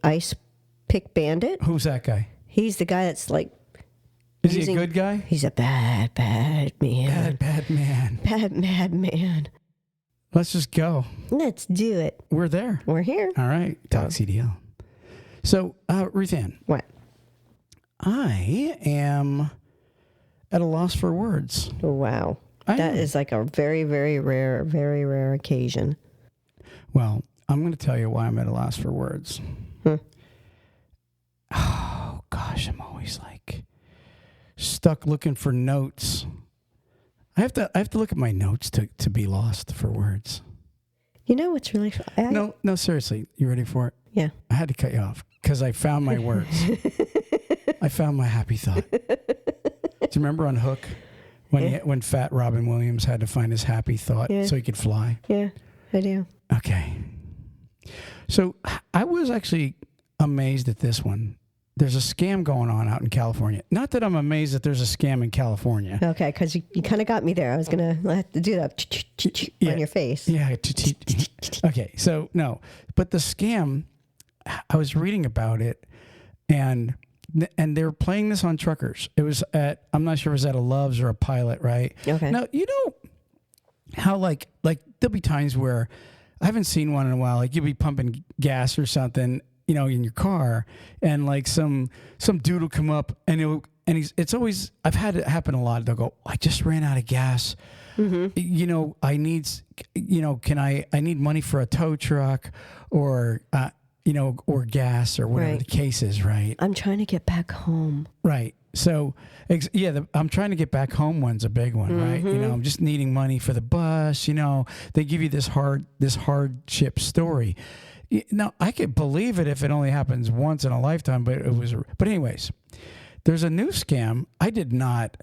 Ice Pick Bandit. Who's that guy? He's the guy that's like... Is he a good guy? He's a bad man. Bad man. Bad man. Let's just go. Let's do it. We're there. We're here. All right. TalkCDL. So, Ruth Ann. What? I am at a loss for words. Oh, wow. That is like a very, very rare occasion. Well, I'm going to tell you why I'm at a loss for words. Oh, gosh, I'm always like stuck looking for notes. I have to look at my notes to be lost for words. You know what's really fun? No, seriously. You ready for it? Yeah. I had to cut you off because I found my words. I found my happy thought. Do you remember on Hook when Fat Robin Williams had to find his happy thought so he could fly? Yeah, I do. Okay. So I was actually amazed at this one. There's a scam going on out in California. Not that I'm amazed that there's a scam in California. Okay, because you kind of got me there. I was going to have to do that on your face. Yeah. Okay, so no. But the scam, I was reading about it, and they were playing this on truckers. It was I'm not sure if it was at a Love's or a Pilot, right? Okay. Now, you know how like there'll be times where I haven't seen one in a while. Like you'll be pumping gas or something, you know, in your car, and like some dude will come up it's always, I've had it happen a lot. They'll go, I just ran out of gas. Mm-hmm. You know, I need money for a tow truck or gas or whatever the case is, right? I'm trying to get back home. Right. So, I'm trying to get back home one's a big one, right? You know, I'm just needing money for the bus. You know, they give you this hardship story. Now, I could believe it if it only happens once in a lifetime, but anyways, there's a new scam. I did not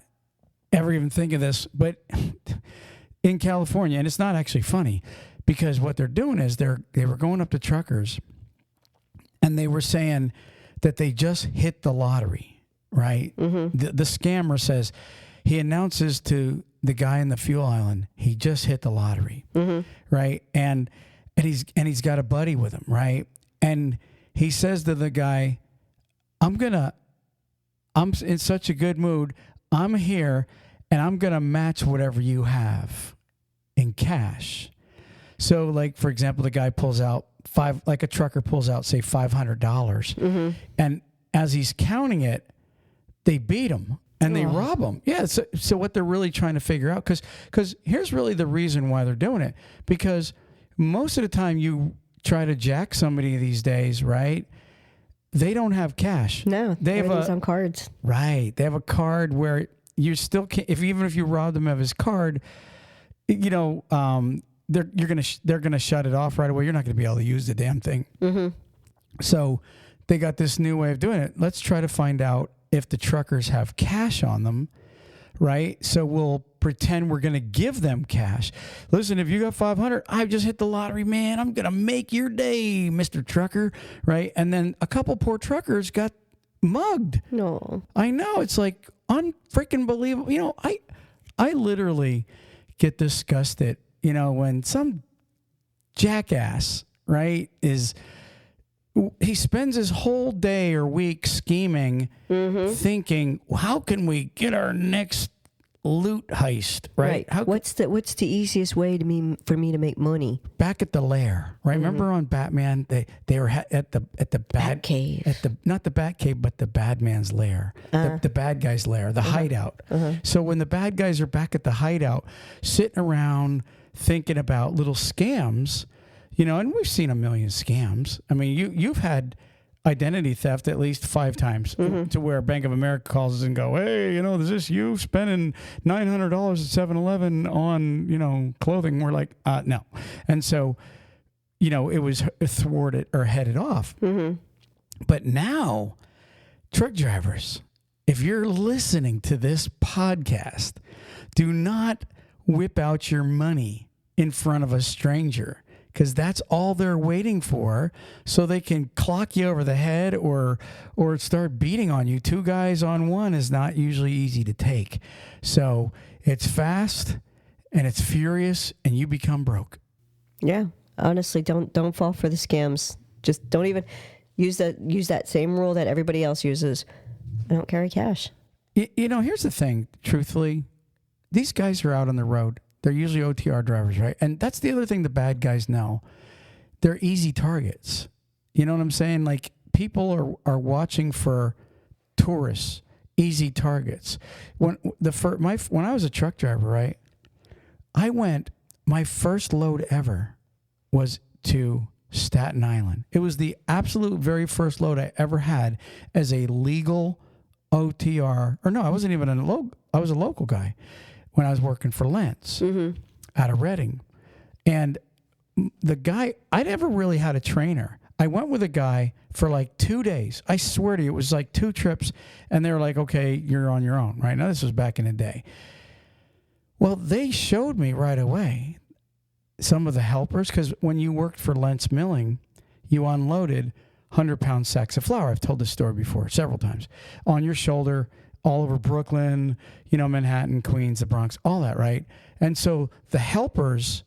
ever even think of this, but in California, and it's not actually funny because what they're doing is they were going up to truckers and they were saying that they just hit the lottery, right? Mm-hmm. The scammer says, he announces to the guy in the fuel island, he just hit the lottery, right? And he's got a buddy with him, right? And he says to the guy, I'm in such a good mood. I'm here and I'm going to match whatever you have in cash. So like, for example, the guy pulls out a trucker pulls out, say $500. Mm-hmm. And as he's counting it, they beat him and they rob him. Yeah. So what they're really trying to figure out, because here's really the reason why they're doing it, because most of the time you try to jack somebody these days, right? They don't have cash. No, they have some cards. Right. They have a card where you still can't, even if you rob them of his card, you know, they're gonna shut it off right away. You're not gonna be able to use the damn thing. Mm-hmm. So they got this new way of doing it. Let's try to find out if the truckers have cash on them, right? So we'll pretend we're going to give them cash. Listen, if you got $500, I've just hit the lottery, man. I'm going to make your day, Mr. Trucker, right? And then a couple poor truckers got mugged. No. I know. It's like unfreaking believable. You know, I literally get disgusted, you know, when some jackass, right, he spends his whole day or week scheming, thinking, well, how can we get our next loot heist, right? What's the easiest way for me to make money? Back at the lair, right? Remember on Batman, they were at the bad cave, not the Bat Cave, but the bad man's lair, the bad guy's lair, the hideout. So when the bad guys are back at the hideout, sitting around thinking about little scams. You know, and we've seen a million scams. I mean, you've had identity theft at least 5 times to where Bank of America calls us and go, hey, you know, is this you spending $900 at 7-Eleven on, you know, clothing? We're like, no. And so, you know, it was thwarted or headed off. Mm-hmm. But now, truck drivers, if you're listening to this podcast, do not whip out your money in front of a stranger. Because that's all they're waiting for, so they can clock you over the head or start beating on you. 2 guys on one is not usually easy to take. So it's fast and it's furious, and you become broke. Yeah, honestly, don't fall for the scams. Just don't even. use that same rule that everybody else uses. I don't carry cash. You know, here's the thing, truthfully. These guys are out on the road. They're usually OTR drivers, right? And that's the other thing the bad guys know. They're easy targets. You know what I'm saying? Like, people are watching for tourists, easy targets. When I was a truck driver, right? My first load ever was to Staten Island. It was the absolute very first load I ever had as a legal OTR. Or no, I wasn't even I was a local guy when I was working for Lentz out of Reading. And the guy, I never really had a trainer. I went with a guy for like 2 days. I swear to you, it was like 2 trips. And they were like, okay, you're on your own, right? Now, this was back in the day. Well, they showed me right away some of the helpers, because when you worked for Lentz Milling, you unloaded 100-pound sacks of flour. I've told this story before several times. On your shoulder, all over Brooklyn, you know, Manhattan, Queens, the Bronx, all that, right? And so the helpers,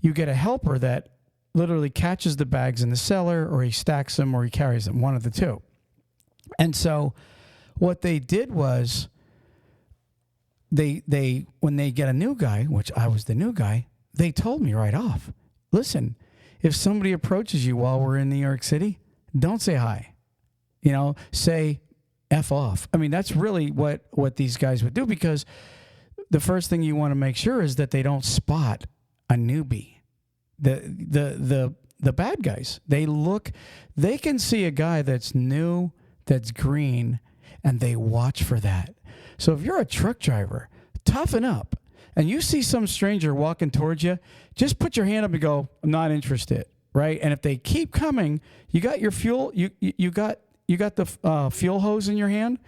you get a helper that literally catches the bags in the cellar, or he stacks them, or he carries them, one of the two. And so what they did was they when they get a new guy, which I was the new guy, they told me right off, listen, if somebody approaches you while we're in New York City, don't say hi. You know, say F off. I mean, that's really what these guys would do, because the first thing you want to make sure is that they don't spot a newbie. The bad guys, they can see a guy that's new, that's green, and they watch for that. So if you're a truck driver, toughen up, and you see some stranger walking towards you, just put your hand up and go, I'm not interested, right? And if they keep coming, you got your fuel, you got the fuel hose in your hand.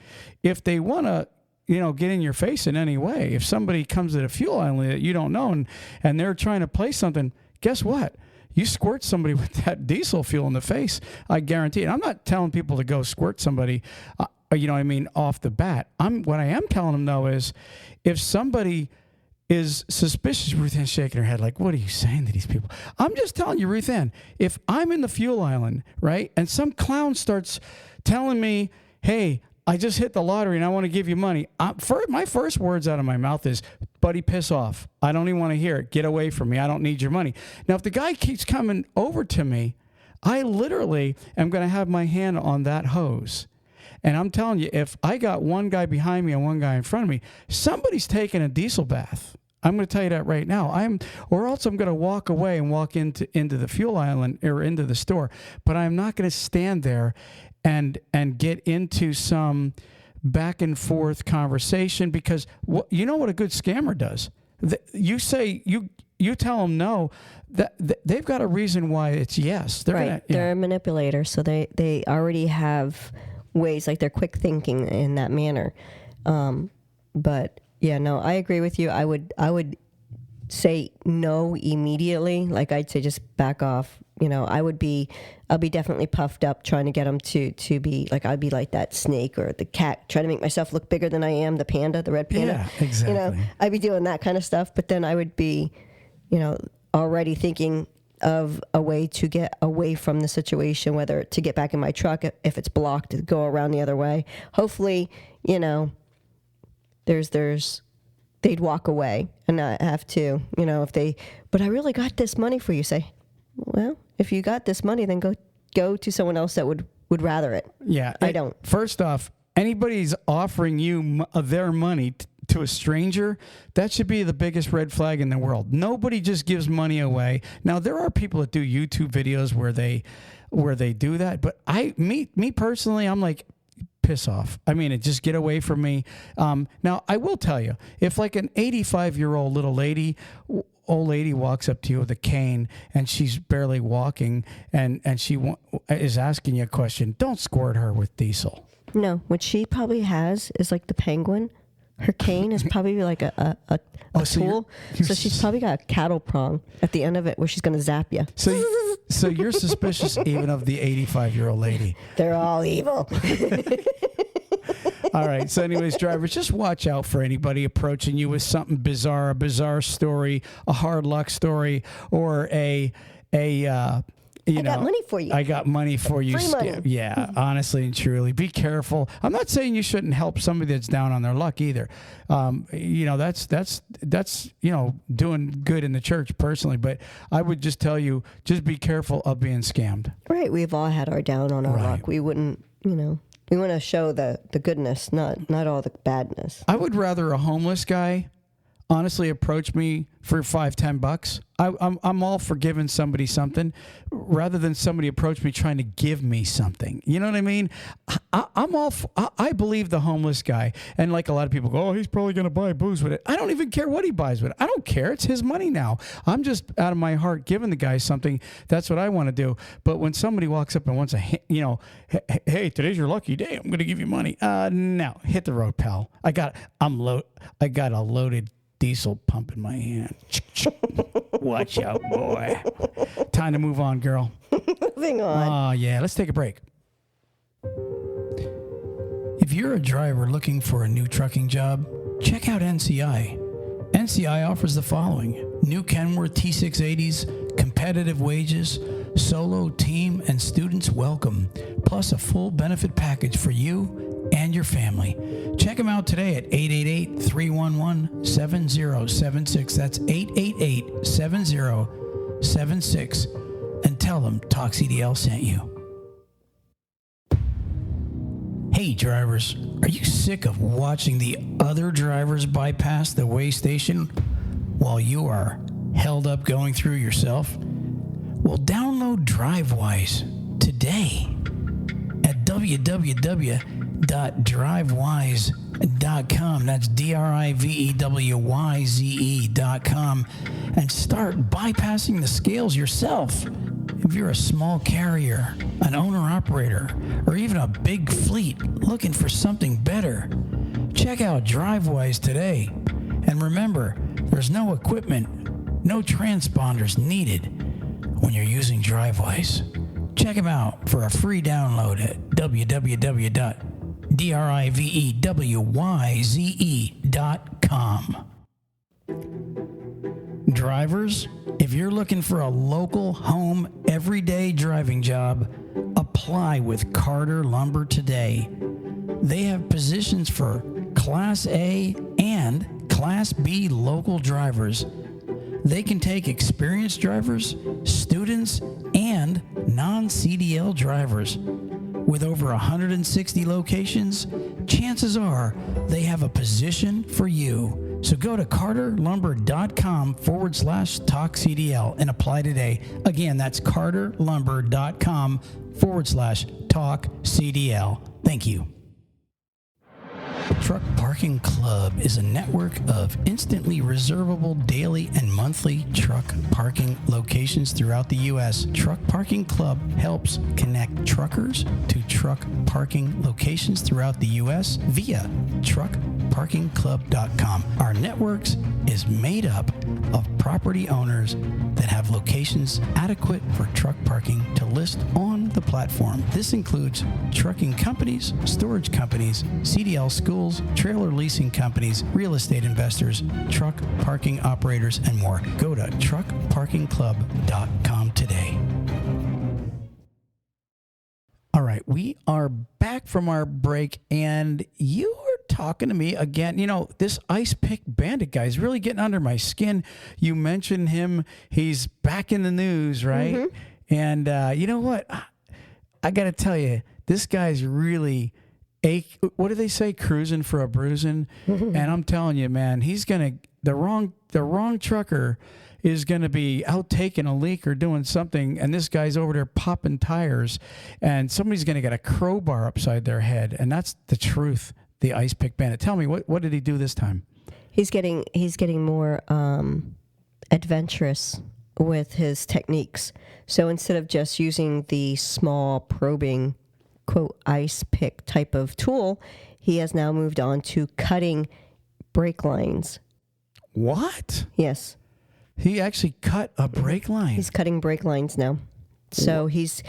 If they want to, you know, get in your face in any way, if somebody comes at a fuel island that you don't know and they're trying to play something, guess what? You squirt somebody with that diesel fuel in the face, I guarantee it. I'm not telling people to go squirt somebody, you know what I mean, off the bat. What I am telling them, though, is if somebody is suspicious, Ruth Ann's shaking her head like, what are you saying to these people? I'm just telling you, Ruth Ann, if I'm in the fuel island, right, and some clown starts telling me, hey, I just hit the lottery and I want to give you money, my first words out of my mouth is, buddy, piss off. I don't even want to hear it. Get away from me. I don't need your money. Now, if the guy keeps coming over to me, I literally am going to have my hand on that hose. And I'm telling you, if I got one guy behind me and one guy in front of me, somebody's taking a diesel bath. I'm going to tell you that right now. Or else I'm going to walk away and walk into the fuel island or into the store. But I'm not going to stand there and get into some back and forth conversation, because you know what a good scammer does. You say you tell them no, that they've got a reason why it's yes. They're a manipulator, so they already have ways, like they're quick thinking in that manner. But yeah, no, I agree with you. I would say no immediately. Like, I'd say just back off. You know, I'll be definitely puffed up trying to get them to be like, I'd be like that snake or the cat, trying to make myself look bigger than I am, the panda, the red panda. Yeah, exactly. You know, I'd be doing that kind of stuff. But then I would be, you know, already thinking of a way to get away from the situation, whether to get back in my truck, if it's blocked, to go around the other way. Hopefully, you know, they'd walk away and not have to, you know, but I really got this money for you. Say, well, if you got this money, then go to someone else that would rather it. Yeah. I don't. First off, anybody's offering you their money to a stranger, that should be the biggest red flag in the world. Nobody just gives money away. Now, there are people that do YouTube videos where they do that, but me personally, I'm like, piss off. I mean, just get away from me. Now, I will tell you, if like an 85-year-old old lady walks up to you with a cane and she's barely walking and she is asking you a question, don't squirt her with diesel. No, what she probably has is like the penguin. Her cane is probably like a tool. So she's probably got a cattle prong at the end of it where she's going to zap you. So you're suspicious even of the 85-year-old lady. They're all evil. All right. So anyways, drivers, just watch out for anybody approaching you with something bizarre, a bizarre story, a hard luck story, or a I got money for you. I got money for you. Free money. Yeah, honestly and truly. Be careful. I'm not saying you shouldn't help somebody that's down on their luck either. That's doing good in the church personally. But I would just tell you, just be careful of being scammed. Right. We've all had our down on our luck. We wouldn't, we want to show the goodness, not all the badness. I would rather a homeless guy honestly approach me for $5-10. I'm all for giving somebody something rather than somebody approach me trying to give me something. You know what I mean? I believe the homeless guy, and like a lot of people go, oh, he's probably going to buy booze with it. I don't even care what he buys with it. I don't care. It's his money now. I'm just out of my heart giving the guy something. That's what I want to do. But when somebody walks up and wants hey, today's your lucky day, I'm going to give you money. No, hit the road, pal. I got a loaded diesel pump in my hand. Watch out, boy. Time to move on, girl. Moving on. Oh, yeah. Let's take a break. If you're a driver looking for a new trucking job, check out NCI. NCI offers the following: new Kenworth T680s, competitive wages, solo, team, and students welcome, plus a full benefit package for you and your family. Check them out today at 888-311-7076. That's 888-7076. And tell them TalkCDL sent you. Hey drivers, are you sick of watching the other drivers bypass the weigh station while you are held up going through yourself? Well, download Drivewyze today at www.drivewyze.com. That's DRIVEWYZE.com, and start bypassing the scales yourself. If you're a small carrier, an owner-operator, or even a big fleet looking for something better, check out Drivewyze today. And remember, there's no equipment, no transponders needed when you're using Drivewyze. Check them out for a free download at www.drivewyze.com. Drivers, if you're looking for a local, home, everyday driving job, apply with Carter Lumber today. They have positions for Class A and Class B local drivers. They can take experienced drivers, students, and non-CDL drivers. With over 160 locations, chances are they have a position for you. So go to carterlumber.com/TalkCDL and apply today. Again, that's carterlumber.com/TalkCDL. Thank you. Truck Parking Club is a network of instantly reservable daily and monthly truck parking locations throughout the U.S. Truck Parking Club helps connect truckers to truck parking locations throughout the U.S. via truckparkingclub.com. Our networks is made up of property owners that have locations adequate for truck parking to list on the platform. This includes trucking companies, storage companies, CDL schools, trailer leasing companies, real estate investors, truck parking operators, and more. Go to truckparkingclub.com today. All right, we are back from our break, and you are talking to me again. You know, this Ice Pick Bandit guy is really getting under my skin. You mentioned him. He's back in the news, right? Mm-hmm. And you know what? I got to tell you, this guy's really, what do they say? Cruising for a bruising. Mm-hmm. And I'm telling you, man, he's going to, the wrong trucker is going to be out taking a leak or doing something, and this guy's over there popping tires, and somebody's going to get a crowbar upside their head. And that's the truth. The Ice Pick Bandit. Tell me, what did he do this time? He's getting more adventurous with his techniques. So instead of just using the small probing, quote, ice pick type of tool, he has now moved on to cutting brake lines. What? Yes. He actually cut a brake line. He's cutting brake lines now. So he's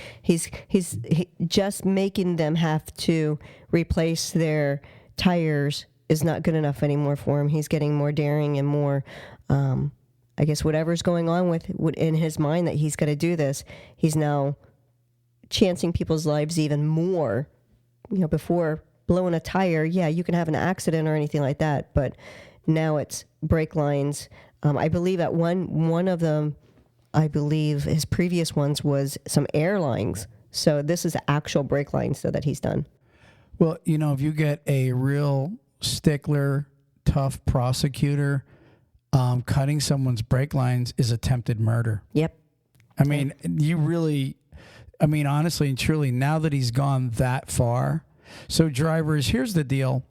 just making them have to replace their tires is not good enough anymore for him. He's getting more daring and more, I guess whatever's going on with in his mind that he's going to do this, he's now chancing people's lives even more. Before blowing a tire, yeah, you can have an accident or anything like that, but now it's brake lines. I believe at one of them, I believe his previous ones was some airlines. So this is actual brake lines so that he's done. Well, if you get a real stickler, tough prosecutor, cutting someone's brake lines is attempted murder. Yep. I mean, honestly and truly, now that he's gone that far. So drivers, here's the deal.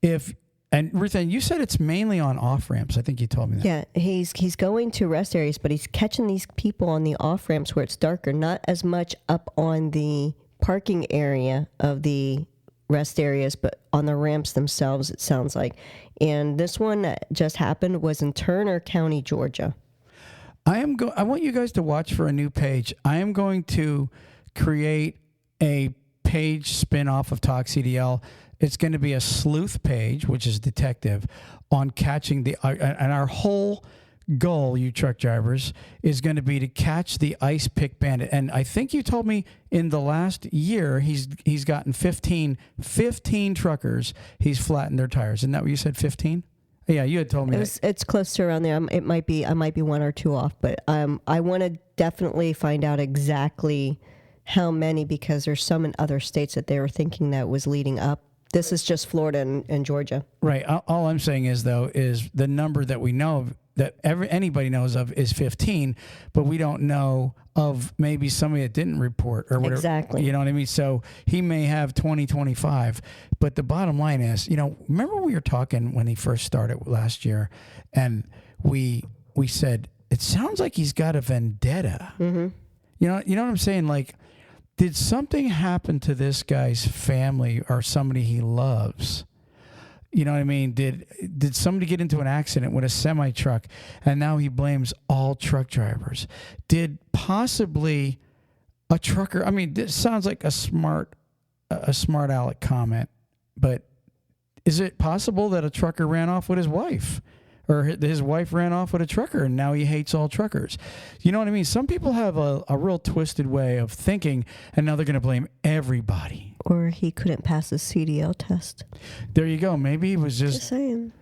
And Ruthann, you said it's mainly on off ramps. I think you told me that. Yeah, he's going to rest areas, but he's catching these people on the off ramps where it's darker, not as much up on the parking area of the rest areas, but on the ramps themselves, it sounds like. And this one that just happened was in Turner County, Georgia. I want you guys to watch for a new page. I am going to create a page spin-off of TalkCDL. It's going to be a sleuth page, which is detective, on catching and our whole goal, you truck drivers, is going to be to catch the Ice Pick Bandit. And I think you told me in the last year he's gotten 15 truckers. He's flattened their tires. Isn't that what you said? 15? Yeah, you had told me it's close to around there. I might be one or two off, but I want to definitely find out exactly how many, because there's some in other states that they were thinking that was leading up. This is just Florida and Georgia. Right. All I'm saying is the number that we know of, that anybody knows of, is 15, but we don't know of maybe somebody that didn't report or whatever. Exactly. You know what I mean? So he may have 20, 25, but the bottom line is, remember we were talking when he first started last year, and we said, it sounds like he's got a vendetta. Mm-hmm. You know what I'm saying? Like, did something happen to this guy's family or somebody he loves? You know what I mean? Did somebody get into an accident with a semi-truck and now he blames all truck drivers? Did possibly a trucker, this sounds like a smart aleck comment, but is it possible that a trucker ran off with his wife? Or his wife ran off with a trucker and now he hates all truckers? You know what I mean? Some people have a real twisted way of thinking, and now they're going to blame everybody. Or he couldn't pass the CDL test. There you go. Maybe he was just saying.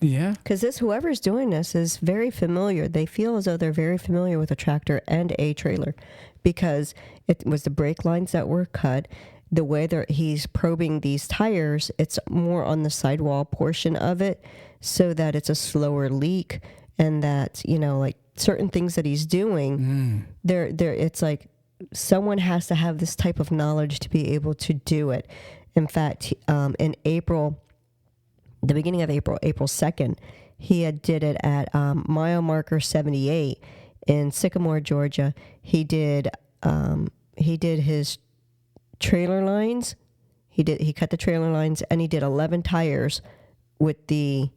Yeah. Because whoever's doing this is very familiar. They feel as though they're very familiar with a tractor and a trailer, because it was the brake lines that were cut. The way he's probing these tires, it's more on the sidewall portion of it, so that it's a slower leak, and that, like certain things that he's doing, it's like someone has to have this type of knowledge to be able to do it. In fact, in April, the beginning of April 2nd, he did it at mile marker 78 in Sycamore, Georgia. He did his trailer lines. He cut the trailer lines, and he did 11 tires with the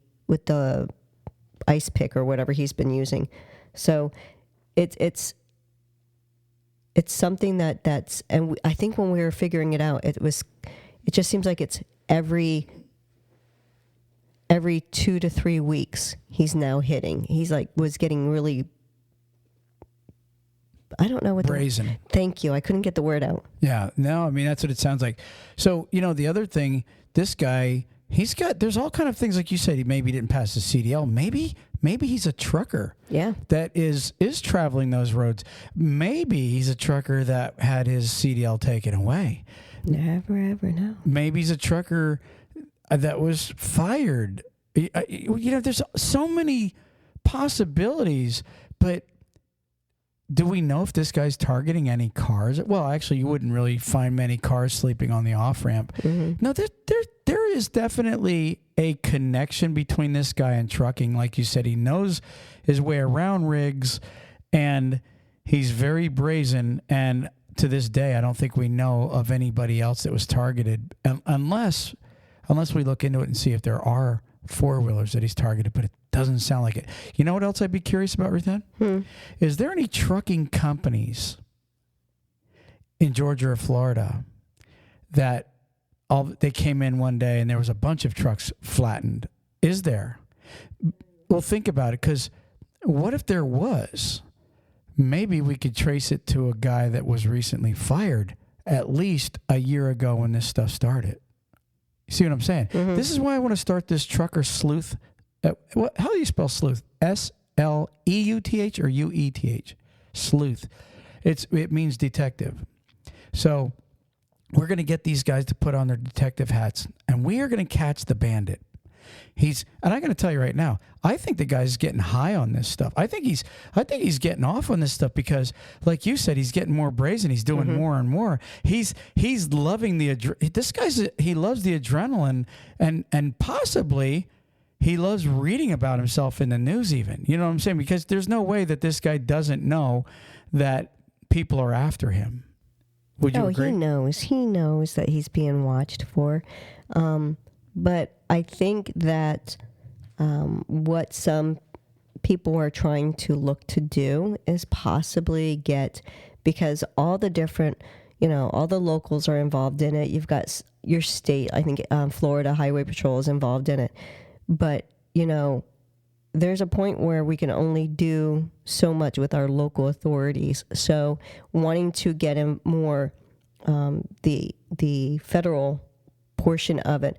ice pick or whatever he's been using. So it's something that's, and I think when we were figuring it out, it just seems like it's every 2 to 3 weeks he's now hitting. He's was getting really, I don't know what brazen. Thank you. I couldn't get the word out. Yeah. No, that's what it sounds like. So, the other thing, this guy, there's all kind of things, like you said, he maybe didn't pass the CDL. Maybe he's a trucker. Yeah. That is traveling those roads. Maybe he's a trucker that had his CDL taken away. Never ever know. Maybe he's a trucker that was fired. There's so many possibilities, but do we know if this guy's targeting any cars? Well, actually, you wouldn't really find many cars sleeping on the off-ramp. Mm-hmm. No, there is definitely a connection between this guy and trucking. Like you said, he knows his way around rigs, and he's very brazen. And to this day, I don't think we know of anybody else that was targeted, unless we look into it and see if there are four-wheelers that he's targeted, but it doesn't sound like it. You know what else I'd be curious about, Ruthann? Is there any trucking companies in Georgia or Florida that they came in one day and there was a bunch of trucks flattened? Is there? Well, think about it, because what if there was? Maybe we could trace it to a guy that was recently fired at least a year ago when this stuff started. You see what I'm saying? Mm-hmm. This is why I want to start this trucker sleuth. How do you spell sleuth? S-L-E-U-T-H or U-E-T-H? Sleuth. It means detective. So we're going to get these guys to put on their detective hats, and we are going to catch the bandit. And I'm going to tell you right now, I think the guy's getting high on this stuff. I think he's getting off on this stuff because, like you said, he's getting more brazen. He's doing more and more. He's loving he loves the adrenaline, and possibly he loves reading about himself in the news even. You know what I'm saying? Because there's no way that this guy doesn't know that people are after him. Would you agree? He knows. He knows that he's being watched for. But I think that what some people are trying to look to do is possibly because all the different, all the locals are involved in it. You've got your state, I think Florida Highway Patrol is involved in it. But, there's a point where we can only do so much with our local authorities. So wanting to get in more the federal portion of it.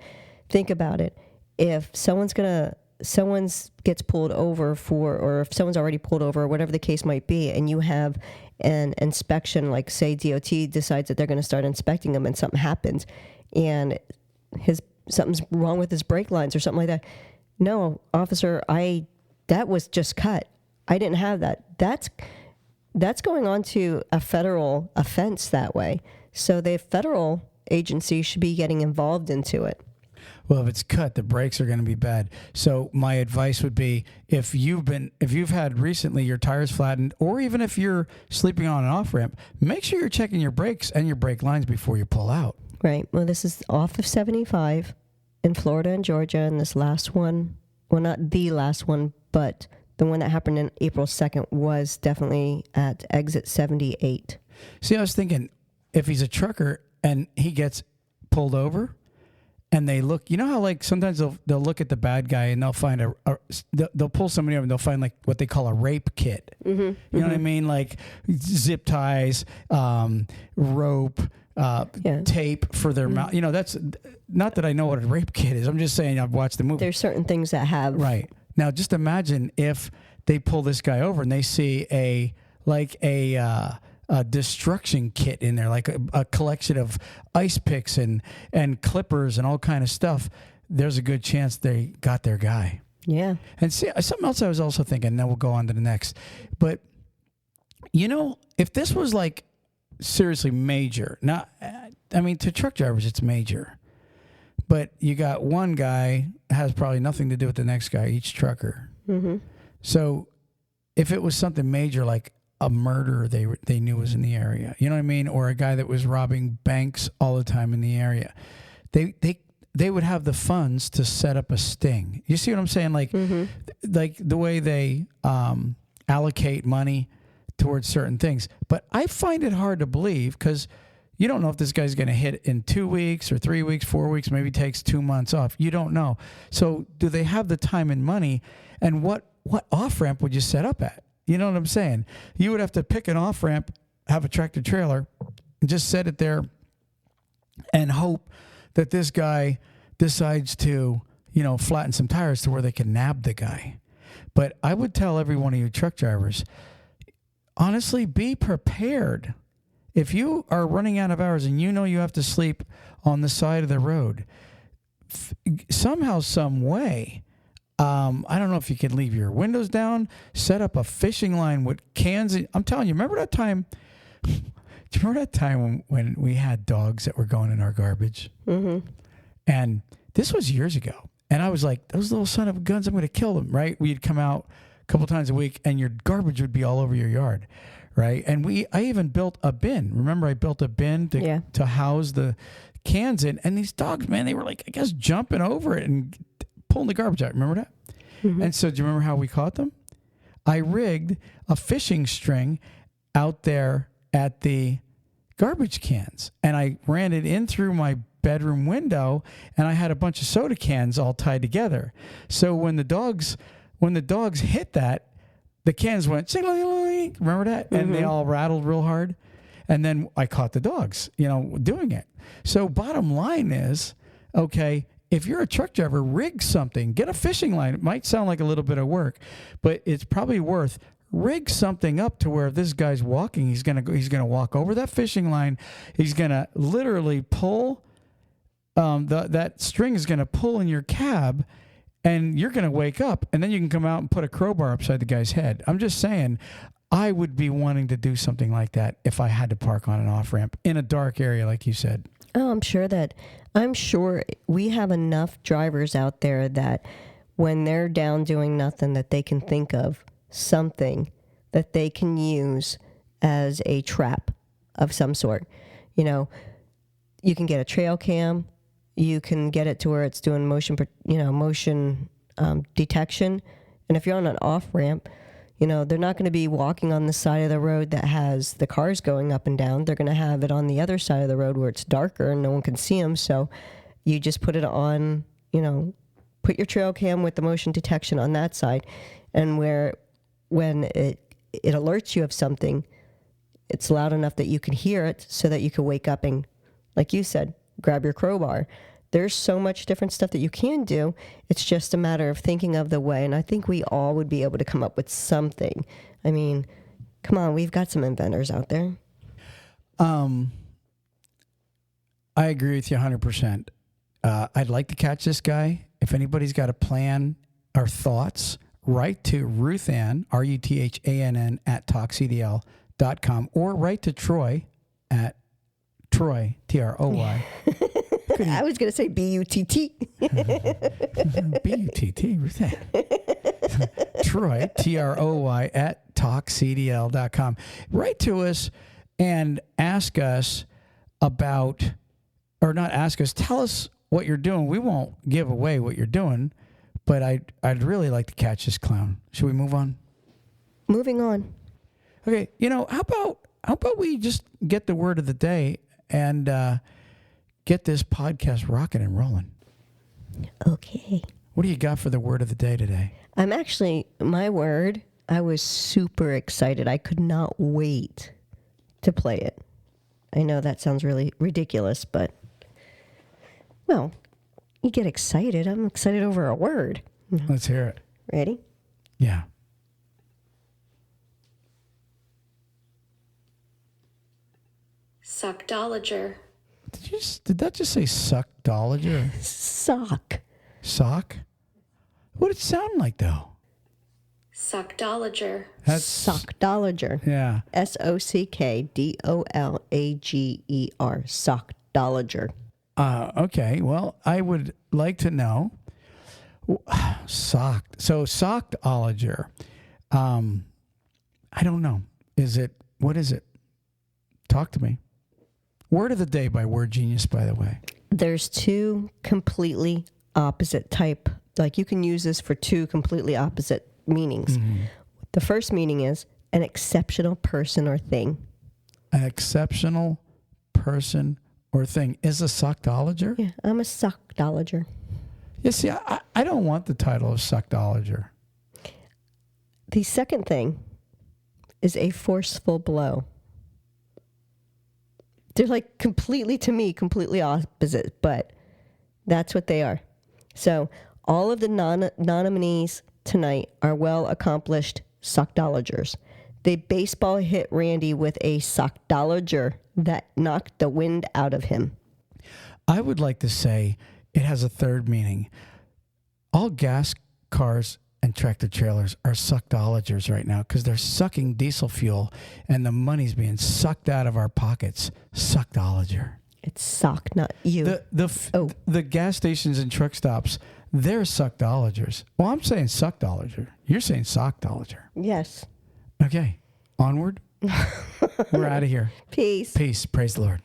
Think about it. If someone gets pulled over or if someone's already pulled over, or whatever the case might be, and you have an inspection, like say DOT decides that they're going to start inspecting them, and something happens, and something's wrong with his brake lines or something like that. No, officer, that was just cut. I didn't have that. That's going on to a federal offense that way. So the federal agency should be getting involved into it. Well, if it's cut, the brakes are going to be bad. So my advice would be, if you've had recently your tires flattened, or even if you're sleeping on an off ramp, make sure you're checking your brakes and your brake lines before you pull out. Right. Well, this is off of 75 in Florida and Georgia, and this last one, well, not the last one, but the one that happened in April 2nd was definitely at exit 78. See, I was thinking, if he's a trucker and he gets pulled over, and they look, how like sometimes they'll look at the bad guy and they'll find they'll pull somebody over and they'll find like what they call a rape kit. Mm-hmm, you know what I mean? Like zip ties, rope, tape for their mouth. That's not that I know what a rape kit is. I'm just saying I've watched the movie. There's certain things that have. Right. Now just imagine if they pull this guy over and they see a destruction kit in there, like a collection of ice picks and clippers and all kind of stuff. There's a good chance they got their guy. Yeah. And see, something else I was also thinking, then we'll go on to the next. But, if this was like seriously major, to truck drivers, it's major. But you got one guy has probably nothing to do with the next guy, each trucker. Mm-hmm. So if it was something major, like a murder they knew was in the area, you know what I mean? Or a guy that was robbing banks all the time in the area. They would have the funds to set up a sting. You see what I'm saying? Like, like the way they allocate money towards certain things. But I find it hard to believe, because you don't know if this guy's going to hit in 2 weeks or 3 weeks, 4 weeks, maybe takes 2 months off. You don't know. So do they have the time and money? And what off-ramp would you set up at? You know what I'm saying? You would have to pick an off-ramp, have a tractor trailer, and just set it there and hope that this guy decides to, flatten some tires to where they can nab the guy. But I would tell every one of you truck drivers, honestly, be prepared. If you are running out of hours and you have to sleep on the side of the road, somehow, some way, I don't know if you can leave your windows down, set up a fishing line with cans. I'm telling you, remember that time? Do you remember that time when we had dogs that were going in our garbage? Mm-hmm. And this was years ago. And I was like, those little son of guns, I'm going to kill them, right? We'd come out a couple times a week and your garbage would be all over your yard, right? And I even built a bin. Remember, I built a bin to house the cans in. And these dogs, man, they were like, I guess, jumping over it and pulling the garbage out. Remember that? Mm-hmm. And so do you remember how we caught them? I rigged a fishing string out there at the garbage cans, and I ran it in through my bedroom window, and I had a bunch of soda cans all tied together. So when the dogs hit that, the cans went, remember that? And they all rattled real hard. And then I caught the dogs, doing it. So bottom line is, okay, if you're a truck driver, rig something, get a fishing line. It might sound like a little bit of work, but it's probably worth. Rig something up to where if this guy's walking, he's gonna walk over that fishing line. He's gonna literally pull. That string is gonna pull in your cab, and you're gonna wake up, and then you can come out and put a crowbar upside the guy's head. I'm just saying, I would be wanting to do something like that if I had to park on an off ramp in a dark area, like you said. Oh, I'm sure we have enough drivers out there that when they're down doing nothing, that they can think of something that they can use as a trap of some sort. You can get a trail cam. You can get it to where it's doing motion detection. And if you're on an off ramp, they're not going to be walking on the side of the road that has the cars going up and down. They're going to have it on the other side of the road where it's darker and no one can see them. So you just put it on, put your trail cam with the motion detection on that side. And when it alerts you of something, it's loud enough that you can hear it so that you can wake up and, like you said, grab your crowbar. There's so much different stuff that you can do. It's just a matter of thinking of the way. And I think we all would be able to come up with something. I mean, come on, we've got some inventors out there. I agree with you 100%. I'd like to catch this guy. If anybody's got a plan or thoughts, write to Ruthann, RUTHANN, at TalkCDL.com, or write to Troy at Troy, TROY. I was going to say BUTT. BUTT, Ruthann. Troy, TROY, at TalkCDL.com. Write to us and ask us about, or not ask us, tell us what you're doing. We won't give away what you're doing, but I'd really like to catch this clown. Should we move on? Moving on. Okay, how about we just get the word of the day and get this podcast rocking and rolling? Okay. What do you got for the word of the day today? My word, I was super excited. I could not wait to play it. I know that sounds really ridiculous, but, well, you get excited. I'm excited over a word. Let's hear it. Ready? Yeah. Suckdologer. Did that just say suckdologer? Sock. Sock? What did it sound like, though? Suckdologer. That's Sockdologer. Yeah. SOCKDOLAGER. Sockdologer. Okay. Well, I would like to know. Sockdologer. I don't know. What is it? Talk to me. Word of the day by Word Genius, by the way. There's two completely opposite type. Like, you can use this for two completely opposite meanings. Mm-hmm. The first meaning is an exceptional person or thing. An exceptional person or thing is a sockdologer? Yeah, I'm a sockdologer. Yeah, see, I don't want the title of sockdologer. The second thing is a forceful blow. They're like completely opposite, but that's what they are. So all of the nominees tonight are well-accomplished sockdologers. They baseball hit Randy with a sockdologer that knocked the wind out of him. I would like to say it has a third meaning. All gas cars and tractor trailers are suckdologers right now because they're sucking diesel fuel and the money's being sucked out of our pockets. Suckdologer. It's sock, not you. The gas stations and truck stops, they're suckdologers. Well, I'm saying suckdologer. You're saying sockdologer. Yes. Okay. Onward. We're out of here. Peace. Peace. Praise the Lord.